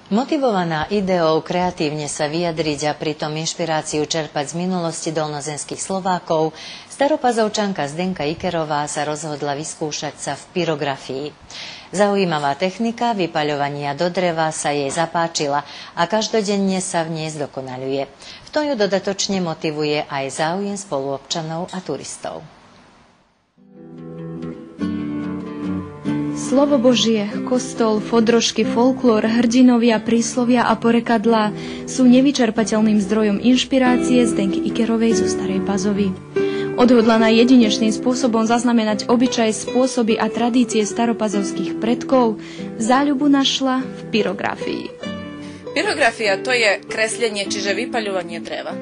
Motivovaná ideou kreatívne sa vyjadriť a pritom inšpiráciu čerpať z minulosti dolnozemských Slovákov, staropazovčanka Zdenka Ikerová sa rozhodla vyskúšať sa v pyrografii. Zaujímavá technika vypaľovania do dreva sa jej zapáčila a každodenne sa v nej zdokonaľuje. V tom ju dodatočne motivuje aj záujem spoluobčanov a turistov. Slovo Božie, kostol, fodrožky, folklór, hrdinovia, príslovia a porekadlá sú nevyčerpateľným zdrojom inšpirácie Zdenky Ikerovej zo Starej Pazovy. Odhodlaná jedinečným spôsobom zaznamenať obyčaje, spôsoby a tradície staropazovských predkov, záľubu našla v pyrografii. Pyrografia to je kreslenie, čiže vypaľovanie dreva.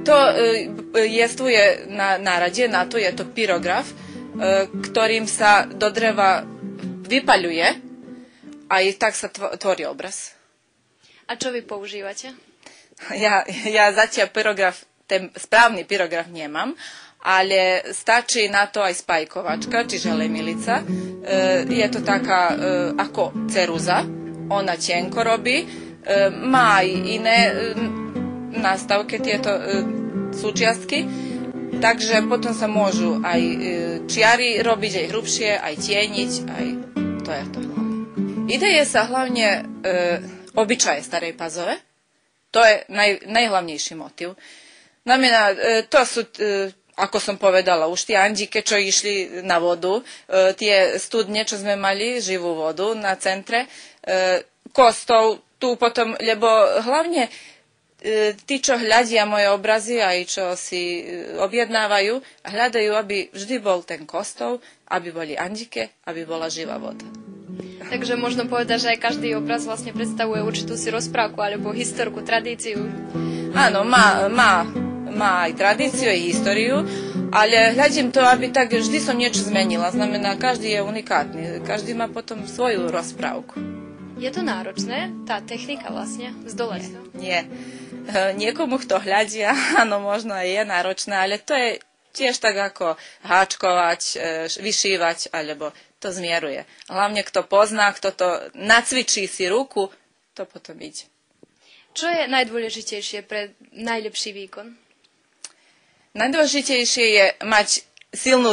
To jestvuje na nárade, na to je to pyrograf, ktorým sa do dreva vypaľuje a i tak sa tvorí obraz. A čo vy používate? Ja zatiaľ pyrograf, ten správny pyrograf nemám, ale stačí na to aj spajkovačka, čiže lemilica. Je to taká ako ceruza, ona tenko robí, má aj iné nastavke, tieto súčiastky. Takže potom sa môžu aj čiary robiť, aj hrubšie, aj tieniť, aj to je to hlavne. Ideje sa hlavne obyčaje Starej Pazove, to je najhlavnejší motiv. Znamená, to sú, ako som povedala, už tie andíke, čo išli na vodu, tie studne, čo sme mali, živú vodu na centre, kostov, tu potom, lebo hlavne tí, čo hľadia moje obrazy, aj čo si objednávajú, hľadajú, aby vždy bol ten kostol, aby boli andíke, aby bola živá voda. Takže možno povedať, že aj každý obraz vlastne predstavuje určitú si rozprávku alebo historku, tradíciu. Áno, má aj tradíciu, aj históriu, ale hľadím to, aby tak vždy som niečo zmenila. Znamená, každý je unikátny, každý má potom svoju rozprávku. Je to náročné, tá technika vlastne, zdolať to? Nie. Niekomu, kto hľadia, áno, možno aj je náročné, ale to je tiež tak ako háčkovať, vyšívať, alebo to zmieruje. Hlavne, kto pozná, kto to nacvičí si ruku, to potom ide. Čo je najdôležitejšie pre najlepší výkon? Najdôležitejšie je mať silnú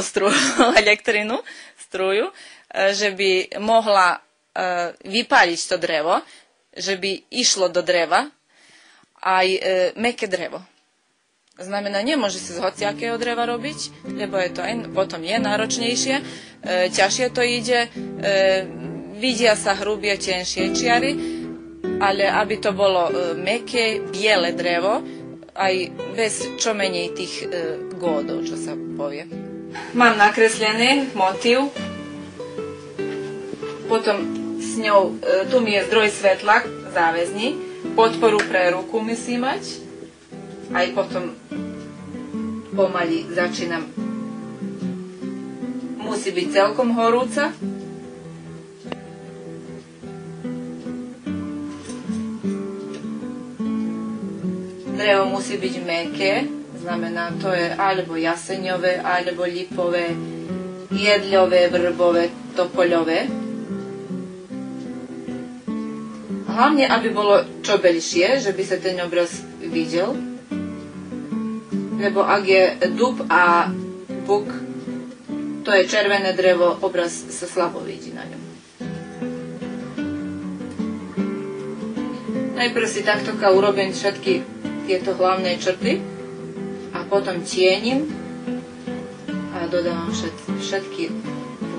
elektrinu, struju, že by mohla vypáliť to drevo, že by išlo do dreva, aj mäkké drevo. Znamená, nemôže sa z hociakého dreva robiť, lebo je to potom je náročnejšie, ťažšie to ide, vidia sa hrubie, tenšie čiary, ale aby to bolo mäkké, biele drevo, aj bez čo menej tých gódov, čo sa povie. Mám nakreslený motív, potom s ňou, tu mi je zdroj svetla, záväzný, podporu pre ruku musí mať, aj potom pomaly začínam, musí byť celkom horúca. Drevo musí byť mäkké, znamená to je alebo jaseňové, alebo lipové, jedľové, vrbové, topoľové. Hlavne, aby bolo čo belšie, že by sa ten obraz videl. Lebo ak je dub a buk, to je červené drevo, obraz sa slabo vidí na ňom. Najprv si takto urobím všetky tieto hlavné črty a potom tiením a dodávam všetky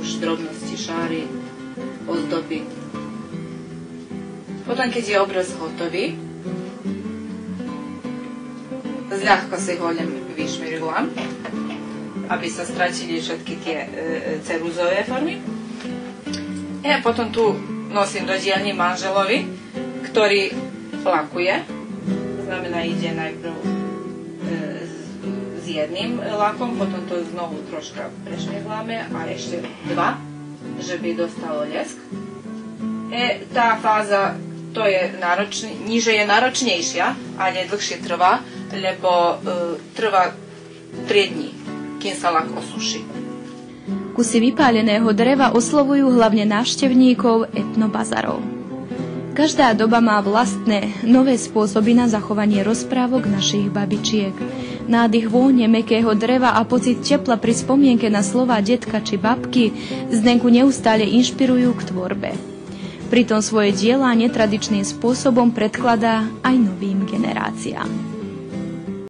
už drobnosti, šáry, ozdoby. Potom, keď je obraz hotový, zľahka si ho len vyšmirglam, aby sa stratili všetky tie ceruzové formy. A potom tu nosím do dielne manželovi, ktorý lakuje. Znamená, ide najprv s jedným lakom, potom to znovu troška prešmirgláme a ešte dva, že by dostalo lesk. Tá fáza to je niže je náročnejšia, ale dlhšie trvá, lebo trvá 3 dní, kým sa lak osuší. Kusy vypáleného dreva oslovujú hlavne návštevníkov etnobazarov. Každá doba má vlastné, nové spôsoby na zachovanie rozprávok našich babičiek. Nádych vône mäkkého dreva a pocit tepla pri spomienke na slová detka či babky Zdenku neustále inšpirujú k tvorbe. Pritom svoje diela netradičným spôsobom predkladá aj novým generáciám.